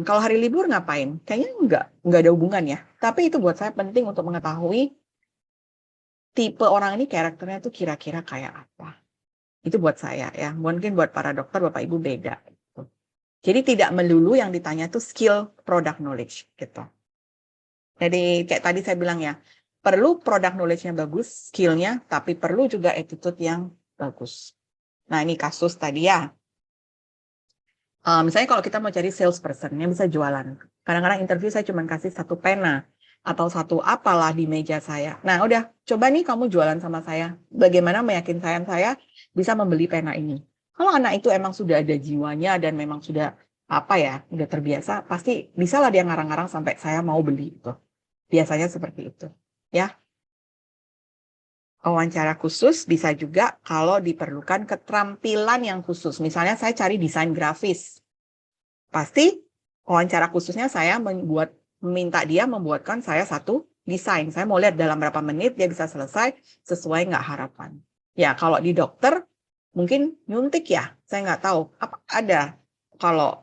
Kalau hari libur ngapain? Kayaknya nggak ada hubungan ya. Tapi itu buat saya penting untuk mengetahui tipe orang ini karakternya tuh kira-kira kayak apa. Itu buat saya ya. Mungkin buat para dokter, Bapak Ibu beda. Gitu. Jadi tidak melulu yang ditanya tuh skill product knowledge gitu. Jadi kayak tadi saya bilang ya, perlu product knowledge-nya bagus, skill-nya, tapi perlu juga attitude yang bagus. Nah ini kasus tadi ya. Misalnya kalau kita mau cari salesperson yang bisa jualan. Kadang-kadang interview saya cuma kasih satu pena atau satu apalah di meja saya. Nah udah, coba nih kamu jualan sama saya. Bagaimana meyakinkan saya bisa membeli pena ini. Kalau anak itu emang sudah ada jiwanya dan memang sudah apa ya, udah terbiasa, pasti bisalah dia ngarang-ngarang sampai saya mau beli itu. Biasanya seperti itu. Ya, wawancara khusus bisa juga kalau diperlukan keterampilan yang khusus. Misalnya saya cari desain grafis. Pasti wawancara khususnya saya meminta dia membuatkan saya satu desain. Saya mau lihat dalam berapa menit dia bisa selesai sesuai nggak harapan. Ya, kalau di dokter mungkin nyuntik ya. Saya nggak tahu. Apa ada kalau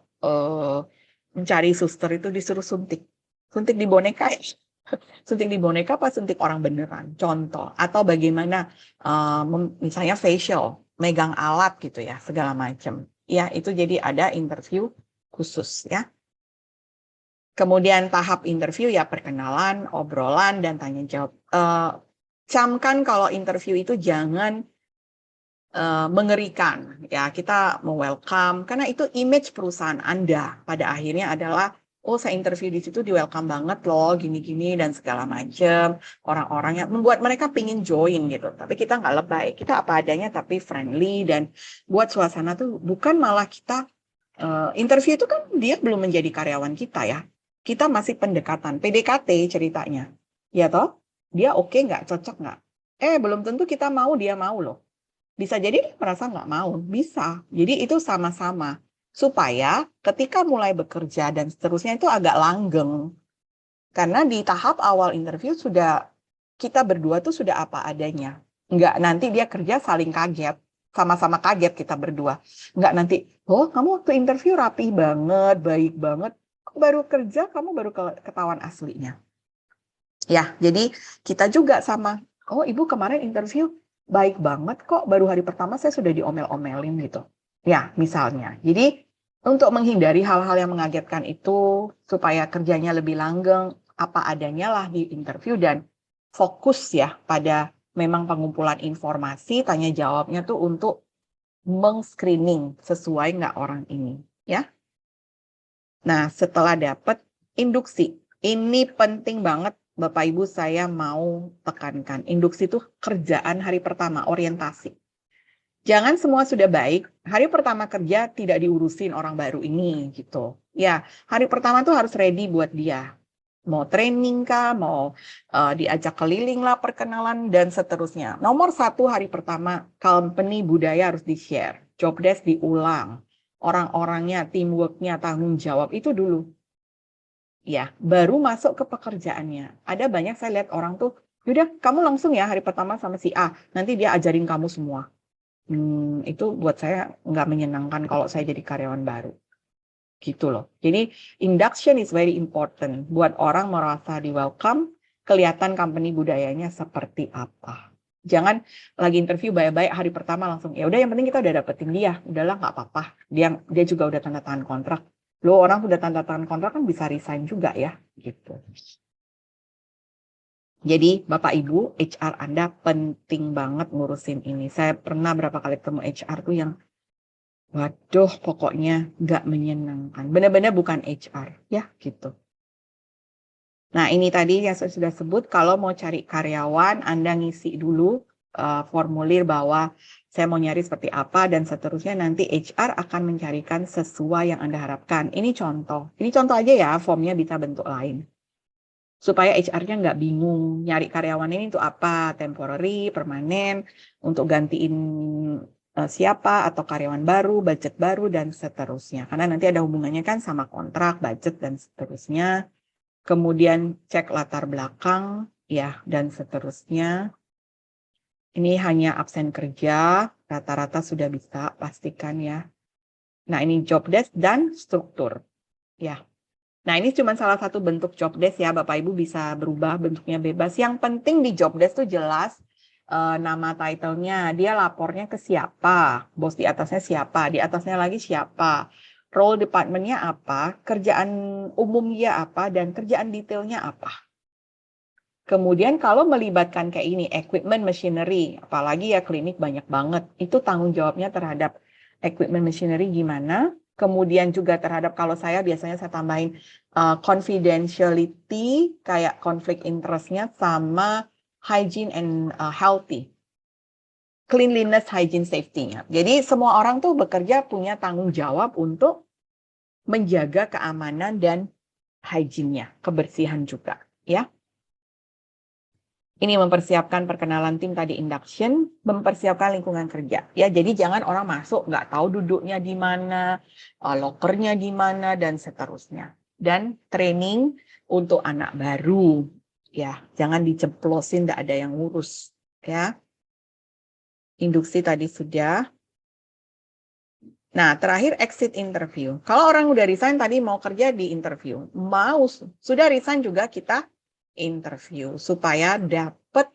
mencari suster itu disuruh suntik. Suntik di boneka ya? Suntik di boneka apa suntik orang beneran? Contoh. Atau bagaimana misalnya facial, megang alat gitu ya, segala macam. Ya, itu jadi ada interview khusus ya. Kemudian tahap interview ya perkenalan, obrolan, dan tanya jawab. Camkan kalau interview itu jangan mengerikan. Ya, kita welcome karena itu image perusahaan Anda pada akhirnya adalah oh saya interview di situ di welcome banget loh gini-gini dan segala macam. Orang-orangnya membuat mereka pingin join gitu. Tapi kita nggak lebay. Kita apa adanya tapi friendly dan buat suasana tuh bukan malah kita interview itu kan dia belum menjadi karyawan kita ya. Kita masih pendekatan, PDKT ceritanya. Ya toh? Dia oke nggak, cocok nggak? Belum tentu kita mau, dia mau loh. Bisa jadi dia merasa nggak mau, bisa. Jadi itu sama-sama. Supaya ketika mulai bekerja dan seterusnya itu agak langgeng. Karena di tahap awal interview sudah, kita berdua tuh sudah apa adanya. Nggak nanti dia kerja saling kaget. Sama-sama kaget kita berdua. Nggak nanti, oh kamu waktu interview rapi banget, baik banget. Baru kerja, kamu baru ketahuan aslinya. Ya, jadi kita juga sama, oh ibu kemarin interview baik banget kok, baru hari pertama saya sudah diomel-omelin gitu. Ya, misalnya. Jadi untuk menghindari hal-hal yang mengagetkan itu, supaya kerjanya lebih langgeng, apa adanya lah di interview dan fokus ya pada memang pengumpulan informasi, tanya jawabnya tuh untuk meng-screening sesuai nggak orang ini. Ya. Nah, setelah dapat induksi, ini penting banget Bapak Ibu saya mau tekankan. Induksi itu kerjaan hari pertama, orientasi. Jangan semua sudah baik, hari pertama kerja tidak diurusin orang baru ini gitu. Ya, hari pertama tuh harus ready buat dia. Mau training kah, mau diajak keliling lah, perkenalan, dan seterusnya. Nomor satu hari pertama, company budaya harus di-share. Job desk diulang. Orang-orangnya, teamwork-nya, tanggung jawab, itu dulu. Ya, baru masuk ke pekerjaannya. Ada banyak saya lihat orang tuh, yaudah kamu langsung ya hari pertama sama si A, nanti dia ajarin kamu semua. Itu buat saya nggak menyenangkan kalau saya jadi karyawan baru. Gitu loh. Jadi induction is very important. Buat orang merasa di welcome, kelihatan company budayanya seperti apa. Jangan lagi interview baik-baik hari pertama langsung, ya udah yang penting kita udah dapetin dia, udahlah nggak apa-apa. Dia juga udah tanda tangan kontrak. Lo orang sudah tanda tangan kontrak kan bisa resign juga ya, gitu. Jadi Bapak Ibu, HR Anda penting banget ngurusin ini. Saya pernah berapa kali ketemu HR tuh yang, waduh pokoknya nggak menyenangkan. Benar-benar bukan HR, ya gitu. Nah ini tadi yang saya sudah sebut, kalau mau cari karyawan, Anda ngisi dulu formulir bahwa saya mau nyari seperti apa dan seterusnya nanti HR akan mencarikan sesuai yang Anda harapkan. Ini contoh aja ya, formnya bisa bentuk lain. Supaya HR-nya nggak bingung, nyari karyawan ini untuk apa, temporary, permanen, untuk gantiin siapa, atau karyawan baru, budget baru, dan seterusnya. Karena nanti ada hubungannya kan sama kontrak, budget, dan seterusnya. Kemudian cek latar belakang, ya, dan seterusnya. Ini hanya absen kerja, rata-rata sudah bisa, pastikan ya. Nah, ini job desk dan struktur. Ya. Nah, ini cuma salah satu bentuk job desk ya, Bapak Ibu bisa berubah bentuknya bebas. Yang penting di job desk tuh jelas nama title-nya, dia lapornya ke siapa, bos di atasnya siapa, di atasnya lagi siapa, role department-nya apa, kerjaan umum dia apa, dan kerjaan detailnya apa. Kemudian kalau melibatkan kayak ini, equipment machinery, apalagi ya klinik banyak banget, itu tanggung jawabnya terhadap equipment machinery gimana. Kemudian juga terhadap, kalau saya biasanya saya tambahin confidentiality, kayak conflict interest-nya, sama hygiene and healthy. Cleanliness, hygiene, safety-nya. Jadi semua orang tuh bekerja punya tanggung jawab untuk menjaga keamanan dan hygiene-nya, kebersihan juga, ya. Ini mempersiapkan perkenalan tim tadi induction, mempersiapkan lingkungan kerja. Ya, jadi jangan orang masuk nggak tahu duduknya di mana, lokernya di mana, dan seterusnya. Dan training untuk anak baru, ya, jangan diceplosin, nggak ada yang ngurus, ya. Induksi tadi sudah. Nah, terakhir exit interview. Kalau orang udah resign tadi mau kerja di interview, mau sudah resign juga kita interview supaya dapat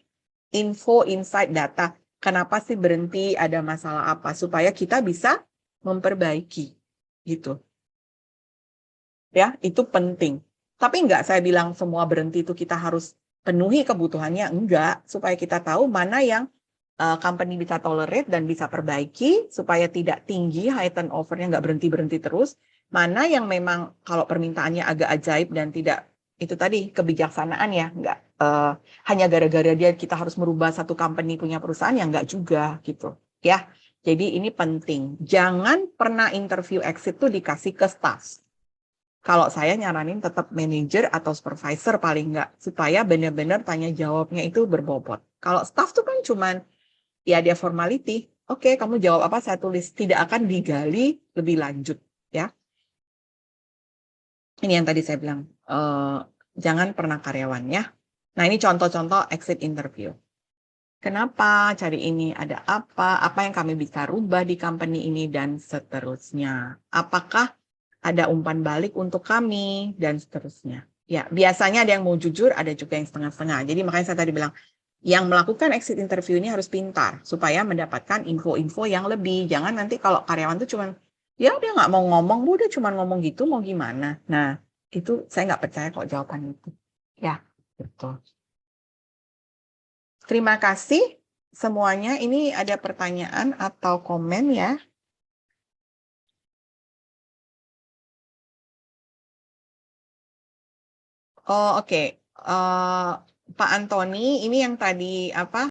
info, insight, data. Kenapa sih berhenti, ada masalah apa, supaya kita bisa memperbaiki. Gitu. Ya, itu penting. Tapi enggak saya bilang semua berhenti itu kita harus penuhi kebutuhannya, enggak. Supaya kita tahu mana yang company bisa tolerate dan bisa perbaiki, supaya tidak tinggi, high turnover-nya enggak berhenti-berhenti terus. Mana yang memang kalau permintaannya agak ajaib dan tidak, itu tadi kebijaksanaan ya, enggak hanya gara-gara dia kita harus merubah satu company punya perusahaan, ya enggak juga gitu ya. Jadi ini penting, jangan pernah interview exit tuh dikasih ke staff. Kalau saya nyaranin tetap manajer atau supervisor paling enggak, supaya benar-benar tanya jawabnya itu berbobot. Kalau staff tuh kan cuman ya dia formality, oke kamu jawab apa saya tulis, tidak akan digali lebih lanjut ya. Ini yang tadi saya bilang, jangan pernah karyawan ya. Nah ini contoh-contoh exit interview. Kenapa cari ini, ada apa yang kami bisa rubah di company ini, dan seterusnya. Apakah ada umpan balik untuk kami, dan seterusnya. Ya, biasanya ada yang mau jujur, ada juga yang setengah-setengah. Jadi makanya saya tadi bilang, yang melakukan exit interview ini harus pintar, supaya mendapatkan info-info yang lebih. Jangan nanti kalau karyawan itu cuman, ya dia nggak mau ngomong, udah cuman ngomong gitu, mau gimana. Nah, itu saya nggak percaya kok jawaban itu. Ya, betul. Terima kasih semuanya. Ini ada pertanyaan atau komen ya? Oh, oke. Pak Antoni, ini yang tadi apa?